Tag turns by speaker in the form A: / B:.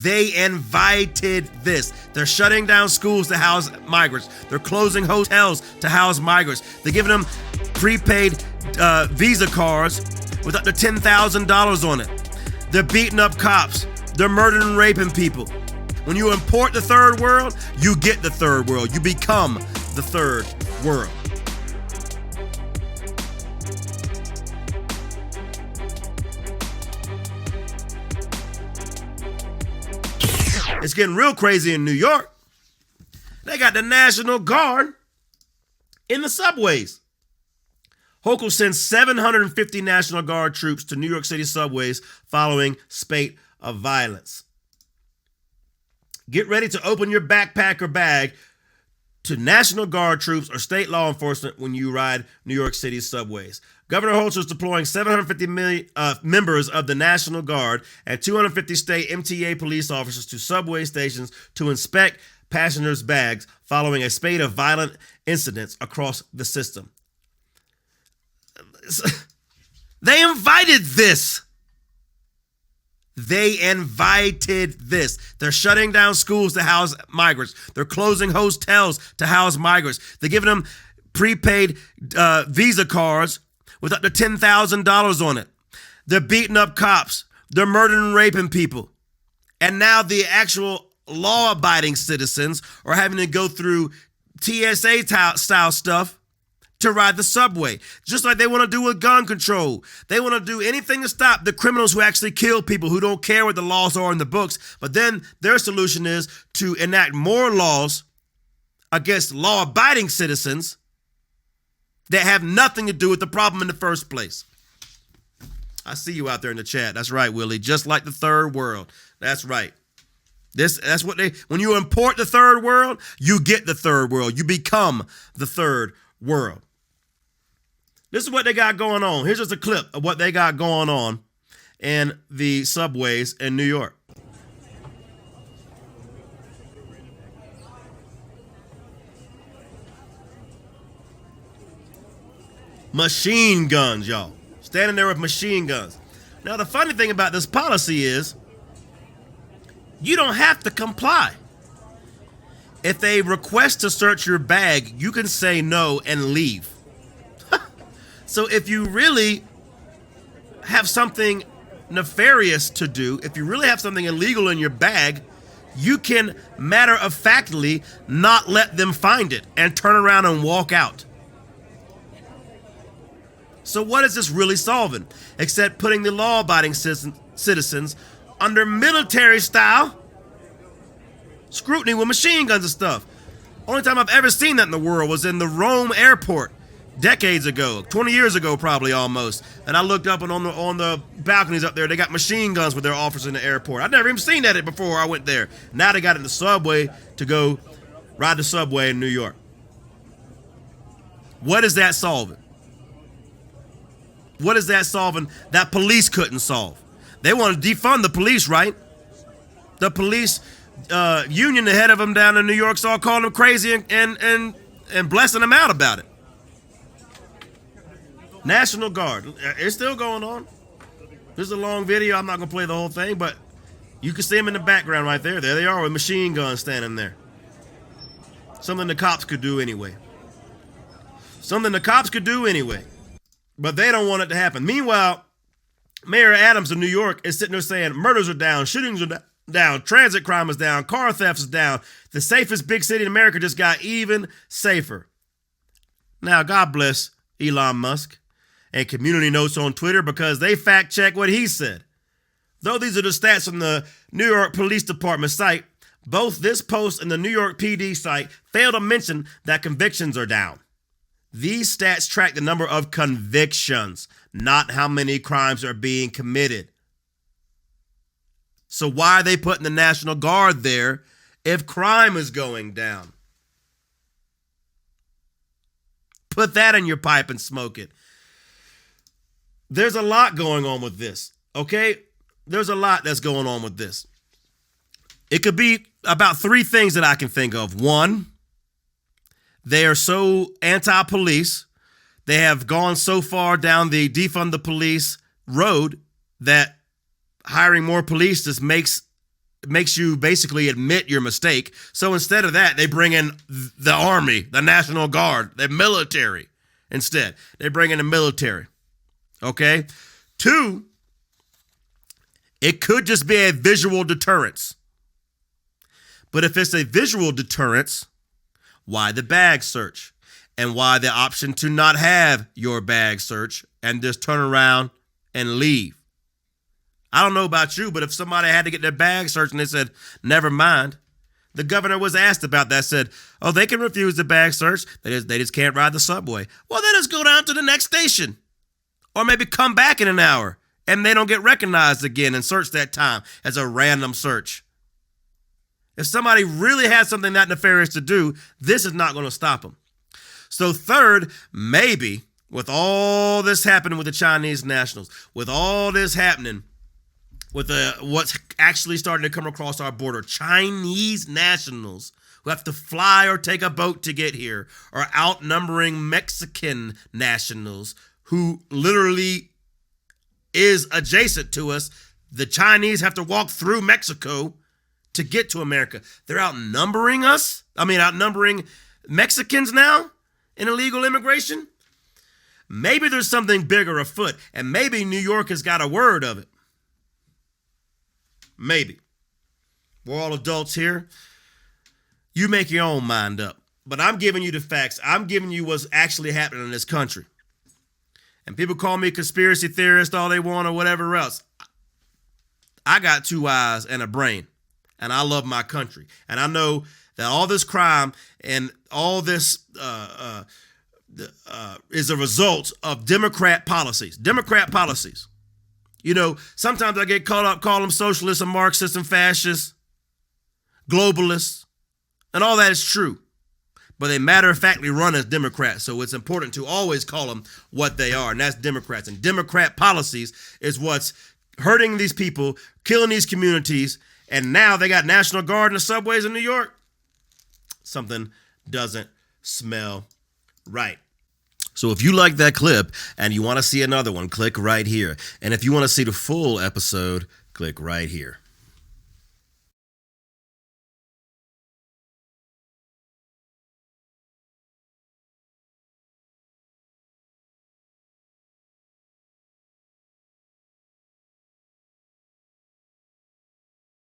A: They invited this. They're shutting down schools to house migrants. They're closing hotels to house migrants. They're giving them prepaid Visa cards with up to $10,000 on it. They're beating up cops. They're murdering and raping people. When you import the third world, you get the third world. You become the third world. It's getting real crazy in New York. They got the National Guard in the subways. Hochul sends 750 National Guard troops to New York City subways following spate of violence. Get ready to open your backpack or bag to National Guard troops or state law enforcement when you ride New York City subways. Governor Hochul is deploying 750 members of the National Guard and 250 state MTA police officers to subway stations to inspect passengers' bags following a spate of violent incidents across the system. They invited this. They invited this. They're shutting down schools to house migrants. They're closing hotels to house migrants. They're giving them prepaid Visa cards with up to $10,000 on it. They're beating up cops. They're murdering and raping people. And now the actual law-abiding citizens are having to go through TSA-style stuff to ride the subway, just like they want to do with gun control. They want to do anything to stop the criminals who actually kill people, who don't care what the laws are in the books. But then their solution is to enact more laws against law-abiding citizens that have nothing to do with the problem in the first place. I see you out there in the chat. That's right, Willie. Just like the third world. That's right. That's what when you import the third world, you get the third world. You become the third world. This is what they got going on. Here's just a clip of what they got going on in the subways in New York. Machine guns, y'all. Standing there with machine guns. Now, the funny thing about this policy is you don't have to comply. If they request to search your bag, you can say no and leave. So if you really have something nefarious to do, if you really have something illegal in your bag, you can matter-of-factly not let them find it and turn around and walk out. So what is this really solving? Except putting the law-abiding citizens under military-style scrutiny with machine guns and stuff. Only time I've ever seen that in the world was in the Rome airport decades ago, 20 years ago probably almost. And I looked up and on the balconies up there, they got machine guns with their officers in the airport. I'd never even seen that before I went there. Now they got it in the subway to go ride the subway in New York. What is that solving? What is that solving that police couldn't solve? They want to defund the police, right? The police union, the head of them down in New York, started calling them crazy and blessing them out about it. National Guard, it's still going on. This is a long video. I'm not going to play the whole thing, but you can see them in the background right there. There they are with machine guns standing there. Something the cops could do anyway. Something the cops could do anyway. But they don't want it to happen. Meanwhile, Mayor Adams of New York is sitting there saying murders are down, shootings are down, transit crime is down, car theft is down. The safest big city in America just got even safer. Now, God bless Elon Musk and Community Notes on Twitter because they fact check what he said. Though these are the stats from the New York Police Department site, both this post and the New York PD site fail to mention that convictions are down. These stats track the number of convictions, not how many crimes are being committed. So why are they putting the National Guard there if crime is going down? Put that in your pipe and smoke it. There's a lot going on with this, okay? There's a lot that's going on with this. It could be about three things that I can think of. One, they are so anti-police. They have gone so far down the defund the police road that hiring more police just makes makes you basically admit your mistake. So instead of that, they bring in the army, the National Guard, the military instead. They bring in the military. Okay? 2, it could just be a visual deterrence. But if it's a visual deterrence, why the bag search? And why the option to not have your bag search and just turn around and leave? I don't know about you, but if somebody had to get their bag searched and they said, never mind, the governor was asked about that, said, oh, they can refuse the bag search. They just can't ride the subway. Well, then just go down to the next station or maybe come back in an hour and they don't get recognized again and search that time as a random search. If somebody really has something that nefarious to do, this is not going to stop them. So 3rd, maybe with all this happening with the Chinese nationals, with all this happening with what's actually starting to come across our border, Chinese nationals who have to fly or take a boat to get here are outnumbering Mexican nationals who literally is adjacent to us. The Chinese have to walk through Mexico to get to America. They're outnumbering us. Outnumbering Mexicans now in illegal immigration. Maybe there's something bigger afoot, and maybe New York has got a word of it. Maybe. We're all adults here. You make your own mind up. But I'm giving you the facts. I'm giving you what's actually happening in this country. And people call me a conspiracy theorist all they want or whatever else. I got 2 eyes and a brain. And I love my country. And I know that all this crime and all this is a result of Democrat policies. Democrat policies. You know, sometimes I get caught up, call them socialists and Marxists and fascists, globalists, and all that is true. But they matter-of-factly run as Democrats, so it's important to always call them what they are, and that's Democrats. And Democrat policies is what's hurting these people, killing these communities, and now they got National Guard in the subways in New York. Something doesn't smell right. So if you like that clip and you want to see another one, click right here. And if you want to see the full episode, click right here.